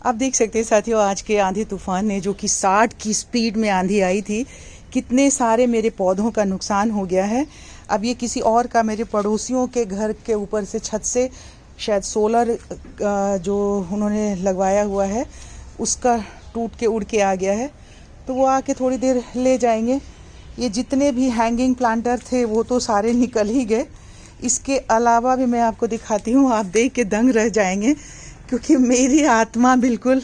आप देख सकते हैं साथियों, आज के आंधी तूफान ने जो कि 60 की स्पीड में आंधी आई थी, कितने सारे मेरे पौधों का नुकसान हो गया है। अब ये किसी और का, मेरे पड़ोसियों के घर के ऊपर से, छत से शायद सोलर जो उन्होंने लगवाया हुआ है उसका टूट के उड़ के आ गया है, तो वो आके थोड़ी देर ले जाएंगे। ये जितने भी हैंगिंग प्लांटर थे वो तो सारे निकल ही गए। इसके अलावा भी मैं आपको दिखाती हूँ, आप देख के दंग रह जाएंगे, क्योंकि मेरी आत्मा बिल्कुल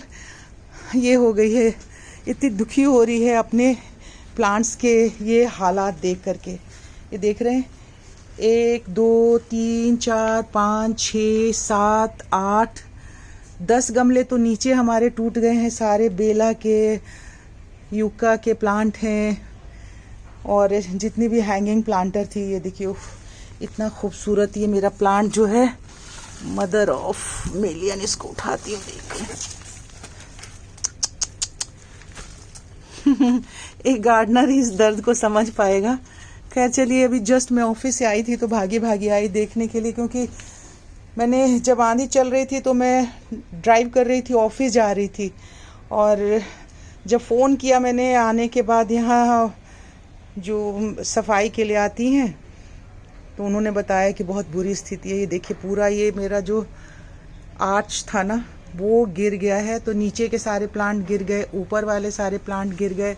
ये हो गई है, इतनी दुखी हो रही है अपने प्लांट्स के ये हालात देख करके। ये देख रहे हैं, 1 2 3 4 5 6 7 8 10 गमले तो नीचे हमारे टूट गए हैं सारे। बेला के, यूका के प्लांट हैं, और जितनी भी हैंगिंग प्लांटर थी, ये देखिए इतना खूबसूरत ये मेरा प्लांट जो है, मदर ऑफ मिलियन। इसको उठाती हूँ, देखिए एक गार्डनर इस दर्द को समझ पाएगा। खैर चलिए, अभी जस्ट मैं ऑफिस से आई थी तो भागी भागी आई देखने के लिए, क्योंकि मैंने जब आंधी चल रही थी तो मैं ड्राइव कर रही थी, ऑफिस जा रही थी, और जब फ़ोन किया मैंने आने के बाद, यहाँ जो सफाई के लिए आती हैं, तो उन्होंने बताया कि बहुत बुरी स्थिति है। ये देखिए पूरा ये मेरा जो आर्च था ना वो गिर गया है, तो नीचे के सारे प्लांट गिर गए, ऊपर वाले सारे प्लांट गिर गए।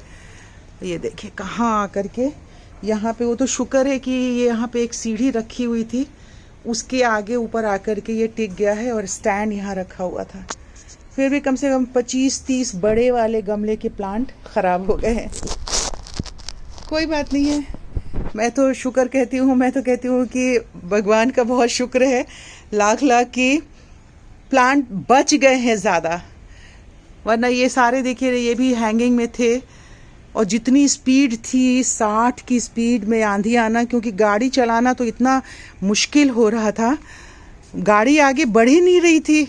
ये देखिए कहाँ आकर के यहाँ पे, वो तो शुक्र है कि ये यहाँ पे एक सीढ़ी रखी हुई थी, उसके आगे ऊपर आकर के ये टिक गया है, और स्टैंड यहाँ रखा हुआ था। फिर भी कम से कम 25-30 बड़े वाले गमले के प्लांट खराब हो गए हैं। कोई बात नहीं है, मैं तो शुक्र कहती हूँ, मैं तो कहती हूँ कि भगवान का बहुत शुक्र है, लाख लाख की प्लांट बच गए हैं ज़्यादा, वरना ये सारे देखिए ये भी हैंगिंग में थे। और जितनी स्पीड थी, 60 की स्पीड में आंधी आना, क्योंकि गाड़ी चलाना तो इतना मुश्किल हो रहा था, गाड़ी आगे बढ़ ही नहीं रही थी।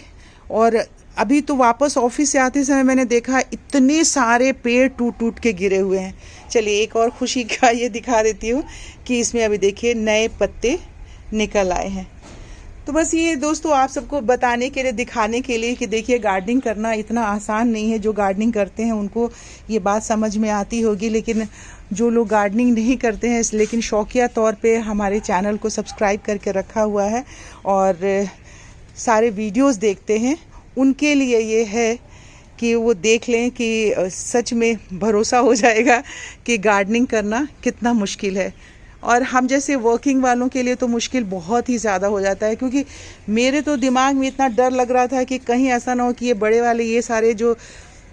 और अभी तो वापस ऑफिस से आते समय मैंने देखा इतने सारे पेड़ टूट टूट के गिरे हुए हैं। चलिए एक और खुशी का ये दिखा देती हूँ कि इसमें अभी देखिए नए पत्ते निकल आए हैं। तो बस ये दोस्तों आप सबको बताने के लिए, दिखाने के लिए कि देखिए गार्डनिंग करना इतना आसान नहीं है। जो गार्डनिंग करते हैं उनको ये बात समझ में आती होगी, लेकिन जो लोग गार्डनिंग नहीं करते हैं लेकिन शौकिया तौर पे हमारे चैनल को सब्सक्राइब करके रखा हुआ है और सारे वीडियोस देखते हैं, उनके लिए ये है कि वो देख लें कि सच में भरोसा हो जाएगा कि गार्डनिंग करना कितना मुश्किल है। और हम जैसे वर्किंग वालों के लिए तो मुश्किल बहुत ही ज़्यादा हो जाता है, क्योंकि मेरे तो दिमाग में इतना डर लग रहा था कि कहीं ऐसा ना हो कि ये बड़े वाले ये सारे जो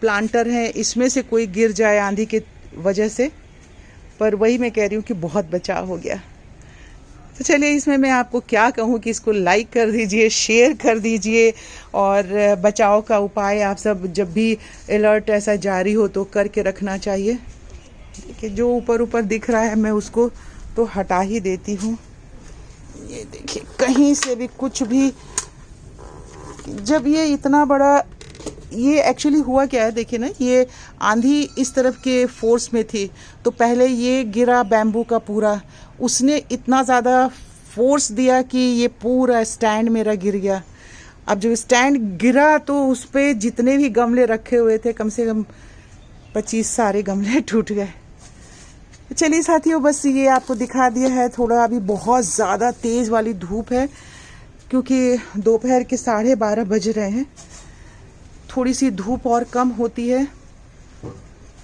प्लांटर हैं इसमें से कोई गिर जाए आंधी की वजह से। पर वही मैं कह रही हूँ कि बहुत बचाव हो गया। तो चलिए, इसमें मैं आपको क्या कहूँ कि इसको लाइक कर दीजिए, शेयर कर दीजिए, और बचाव का उपाय आप सब जब भी अलर्ट ऐसा जारी हो तो करके रखना चाहिए। देखिए जो ऊपर ऊपर दिख रहा है मैं उसको तो हटा ही देती हूँ। ये देखिए कहीं से भी कुछ भी, जब ये इतना बड़ा, ये एक्चुअली हुआ क्या है देखिए ना, ये आंधी इस तरफ के फोर्स में थी, तो पहले ये गिरा बैम्बू का पूरा, उसने इतना ज़्यादा फोर्स दिया कि ये पूरा स्टैंड मेरा गिर गया। अब जब स्टैंड गिरा तो उस पर जितने भी गमले रखे हुए थे, कम से कम 25 सारे गमले टूट गए। चलिए साथियों, बस ये आपको दिखा दिया है। थोड़ा अभी बहुत ज़्यादा तेज़ वाली धूप है, क्योंकि दोपहर के 12:30 बज रहे हैं। थोड़ी सी धूप और कम होती है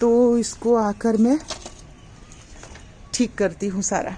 तो इसको आकर मैं ठीक करती हूँ सारा।